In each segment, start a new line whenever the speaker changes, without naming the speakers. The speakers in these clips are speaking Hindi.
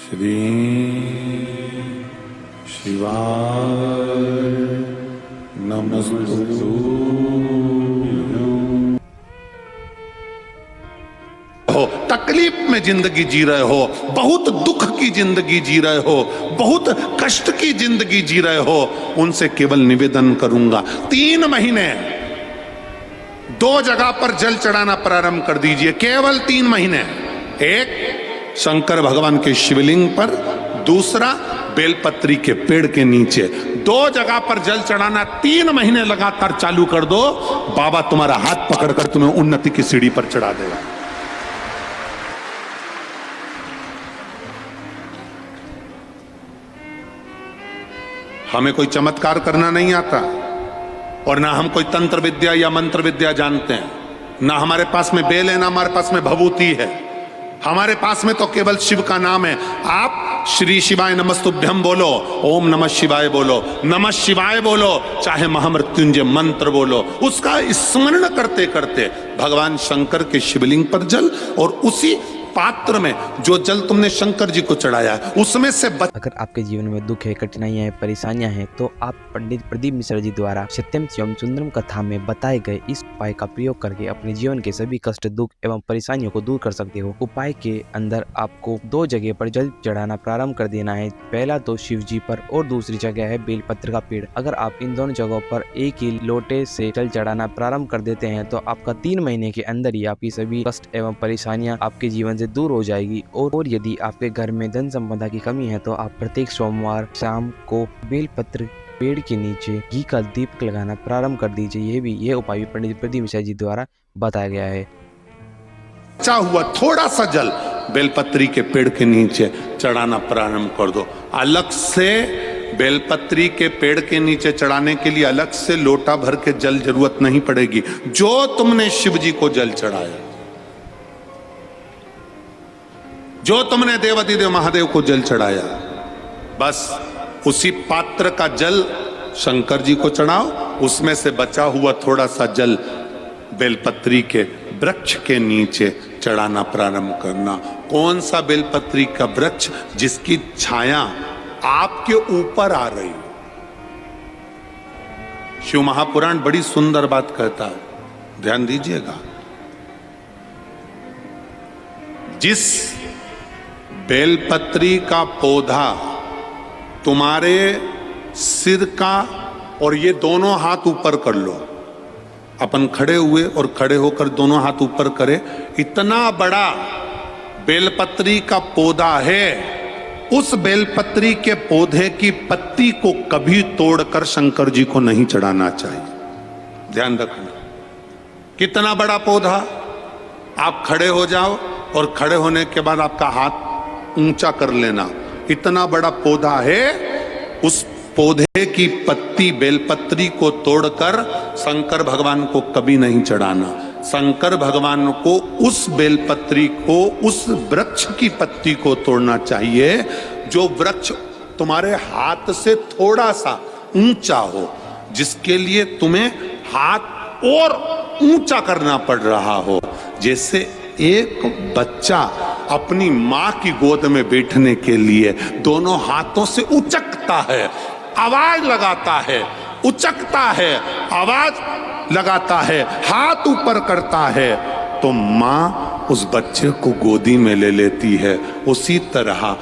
श्री शिवाय नमस्तु। तकलीफ में जिंदगी जी रहे हो, बहुत दुख की जिंदगी जी रहे हो, बहुत कष्ट की जिंदगी जी रहे हो, उनसे केवल निवेदन करूंगा 3 महीने 2 जगह पर जल चढ़ाना प्रारंभ कर दीजिए। केवल 3 महीने। एक शंकर भगवान के शिवलिंग पर, दूसरा बेलपत्री के पेड़ के नीचे। 2 जगह पर जल चढ़ाना 3 महीने लगातार चालू कर दो, बाबा तुम्हारा हाथ पकड़कर तुम्हें उन्नति की सीढ़ी पर चढ़ा देगा। हमें कोई चमत्कार करना नहीं आता और ना हम कोई तंत्र विद्या या मंत्र विद्या जानते हैं, ना हमारे पास में बेल है, ना हमारे पास में भभूति है। हमारे पास में तो केवल शिव का नाम है। आप श्री शिवाय नमस्तुभ्यम बोलो, ओम नमः शिवाय बोलो, नमः शिवाय बोलो, चाहे महामृत्युंजय मंत्र बोलो, उसका स्मरण करते करते भगवान शंकर के शिवलिंग पर जल और उसी पात्र में जो जल तुमने शंकर जी को चढ़ाया है उसमें से
अगर आपके जीवन में दुख है, कठिनाइयां हैं, परेशानियां हैं, तो आप पंडित प्रदीप मिश्रा जी द्वारा सत्यम शिवम सुंदरम कथा में बताए गए इस उपाय का प्रयोग करके अपने जीवन के सभी कष्ट, दुख एवं परेशानियों को दूर कर सकते हो। उपाय के अंदर आपको 2 जगह पर जल चढ़ाना प्रारंभ कर देना है। पहला तो शिव जी पर और दूसरी जगह है बेलपत्र का पेड़। अगर आप इन दोनों जगहों पर एक ही लोटे से जल चढ़ाना प्रारंभ कर देते हैं तो आपका 3 महीने के अंदर ही आपकी सभी कष्ट एवं परेशानियां आपके जीवन से दूर हो जाएगी। और यदि आपके घर में धन संपदा की कमी है तो आप प्रत्येक सोमवार शाम को बेलपत्र पेड़ के नीचे घी का दीपक लगाना प्रारंभ कर दीजिए। यह उपाय पंडित प्रदीप मिश्रा जी द्वारा बताया गया है।
बचा हुआ थोड़ा सा जल बेलपत्री के पेड़ के नीचे चढ़ाना प्रारंभ कर दो। अलग से बेलपत्री के पेड़ के नीचे चढ़ाने के लिए अलग से लोटा भर के जल जरूरत नहीं पड़ेगी। जो तुमने शिव जी को जल चढ़ाया, जो तुमने देवाधिदेव महादेव को जल चढ़ाया, बस उसी पात्र का जल शंकर जी को चढ़ाओ। उसमें से बचा हुआ थोड़ा सा जल बेलपत्री के वृक्ष के नीचे चढ़ाना प्रारंभ करना। कौन सा बेलपत्री का वृक्ष? जिसकी छाया आपके ऊपर आ रही। शिव महापुराण बड़ी सुंदर बात कहता है, ध्यान दीजिएगा। जिस बेलपत्री का पौधा तुम्हारे सिर का, और ये दोनों हाथ ऊपर कर लो, अपन खड़े हुए और खड़े होकर दोनों हाथ ऊपर करे, इतना बड़ा बेलपत्री का पौधा है, उस बेलपत्री के पौधे की पत्ती को कभी तोड़कर शंकर जी को नहीं चढ़ाना चाहिए। ध्यान रखना। कितना बड़ा पौधा। आप खड़े हो जाओ और खड़े होने के बाद आपका हाथ ऊंचा कर लेना। इतना बड़ा पौधा है, उस पौधे की पत्ती बेलपत्री को तोड़कर शंकर भगवान को कभी नहीं चढ़ाना। शंकर भगवान को उस बेलपत्री को, उस वृक्ष की पत्ती को तोड़ना चाहिए जो वृक्ष तुम्हारे हाथ से थोड़ा सा ऊंचा हो, जिसके लिए तुम्हें हाथ और ऊंचा करना पड़ रहा हो। जैसे एक बच्चा अपनी मां की गोद में बैठने के लिए दोनों हाथों से उचकता है, आवाज लगाता है, उचकता है, आवाज लगाता है, हाथ ऊपर करता है, तो मां उस बच्चे को गोदी में ले लेती है। उसी तरह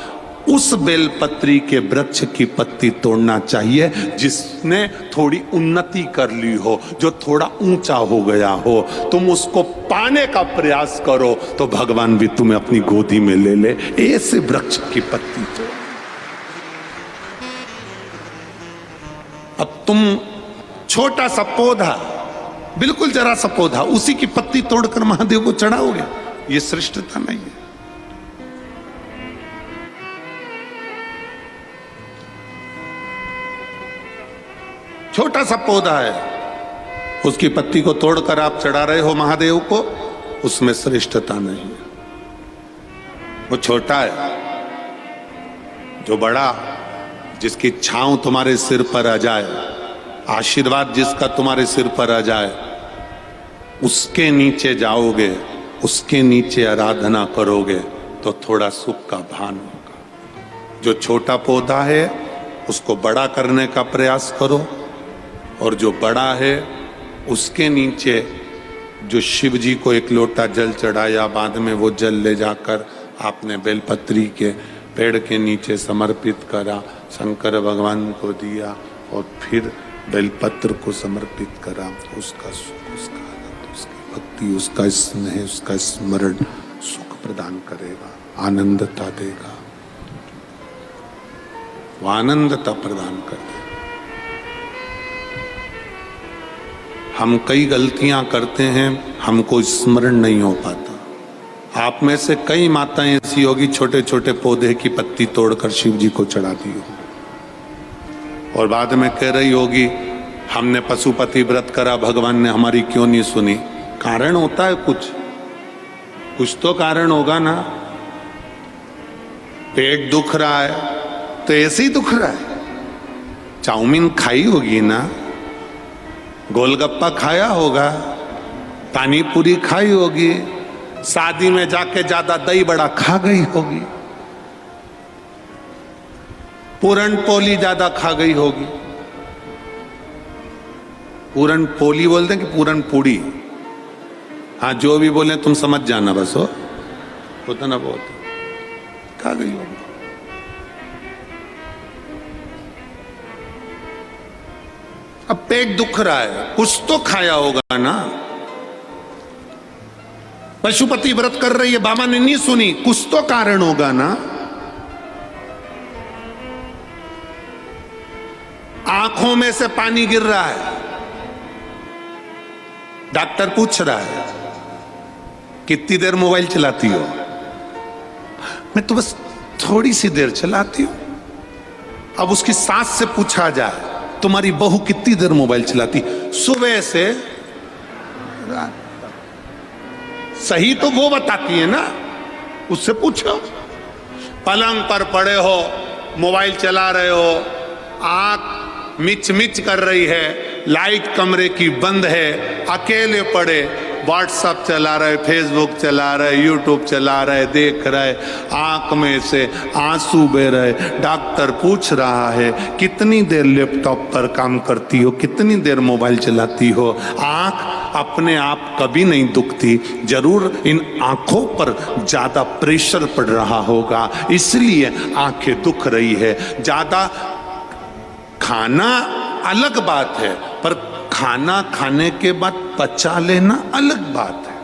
उस बेलपत्री के वृक्ष की पत्ती तोड़ना चाहिए जिसने थोड़ी उन्नति कर ली हो, जो थोड़ा ऊंचा हो गया हो। तुम उसको पाने का प्रयास करो तो भगवान भी तुम्हें अपनी गोदी में ले ले। ऐसे वृक्ष की पत्ती तोड़। अब तुम छोटा सा पौधा, बिल्कुल जरा सा पौधा, उसी की पत्ती तोड़कर महादेव को चढ़ाओगे, ये श्रेष्ठता नहीं है। छोटा सा पौधा है, उसकी पत्ती को तोड़कर आप चढ़ा रहे हो महादेव को, उसमें श्रेष्ठता नहीं है। वो छोटा है। जो बड़ा, जिसकी छांव तुम्हारे सिर पर आ जाए, आशीर्वाद जिसका तुम्हारे सिर पर आ जाए, उसके नीचे जाओगे, उसके नीचे आराधना करोगे तो थोड़ा सुख का भान होगा। जो छोटा पौधा है उसको बड़ा करने का प्रयास करो, और जो बड़ा है उसके नीचे जो शिव जी को एक लोटा जल चढ़ाया, बाद में वो जल ले जाकर आपने बेलपत्री के पेड़ के नीचे समर्पित करा, शंकर भगवान को दिया और फिर बेलपत्र को समर्पित करा, उसका सुख, उसका आनंद, उसकी भक्ति, उसका स्नेह, उसका स्मरण सुख प्रदान करेगा, आनंदता देगा, वो आनंदता प्रदान कर देगा। हम कई गलतियां करते हैं, हमको स्मरण नहीं हो पाता। आप में से कई माताएं ऐसी होगी छोटे छोटे पौधे की पत्ती तोड़कर शिव जी को चढ़ा दी हो, और बाद में कह रही होगी हमने पशुपति व्रत करा, भगवान ने हमारी क्यों नहीं सुनी। कारण होता है, कुछ तो कारण होगा ना। पेट दुख रहा है तो ऐसे ही दुख रहा है, चाउमीन खाई होगी ना, गोलगप्पा खाया होगा, पानी पूरी खाई होगी, शादी में जाके ज्यादा दही बड़ा खा गई होगी, पूरन पोली ज्यादा खा गई होगी। पूरन पोली बोलते हैं कि पूरन पूड़ी, हाँ जो भी बोले तुम समझ जाना, बस हो होता ना बहुत खा गई होगी। अब पेट दुख रहा है, कुछ तो खाया होगा ना। पशुपति व्रत कर रही है, बाबा ने नहीं सुनी, कुछ तो कारण होगा ना। आंखों में से पानी गिर रहा है, डॉक्टर पूछ रहा है कितनी देर मोबाइल चलाती हो। मैं तो बस थोड़ी सी देर चलाती हूं। अब उसकी सास से पूछा जाए तुम्हारी बहू कितनी देर मोबाइल चलाती, सुबह से रात तक। सही तो वो बताती है ना, उससे पूछो। पलंग पर पड़े हो, मोबाइल चला रहे हो, आंख मिच मिच कर रही है, लाइट कमरे की बंद है, अकेले पड़े, व्हाट्सएप चला रहे, फेसबुक चला रहे, यूट्यूब चला रहे, देख रहे, आंख में से आंसू बह रहे। डॉक्टर पूछ रहा है कितनी देर लैपटॉप पर काम करती हो, कितनी देर मोबाइल चलाती हो। आंख अपने आप कभी नहीं दुखती, जरूर इन आंखों पर ज्यादा प्रेशर पड़ रहा होगा, इसलिए आंखें दुख रही है। ज्यादा खाना अलग बात है, पर खाना खाने के बाद पचा लेना अलग बात है।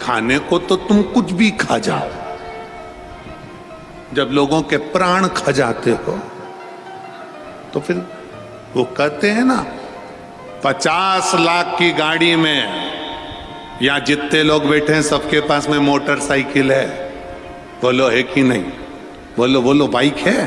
खाने को तो तुम कुछ भी खा जाओ, जब लोगों के प्राण खा जाते हो तो फिर वो कहते हैं ना 50 लाख की गाड़ी में या जितने लोग बैठे हैं सबके पास में मोटरसाइकिल है, बोलो है कि नहीं, बोलो बोलो बाइक है,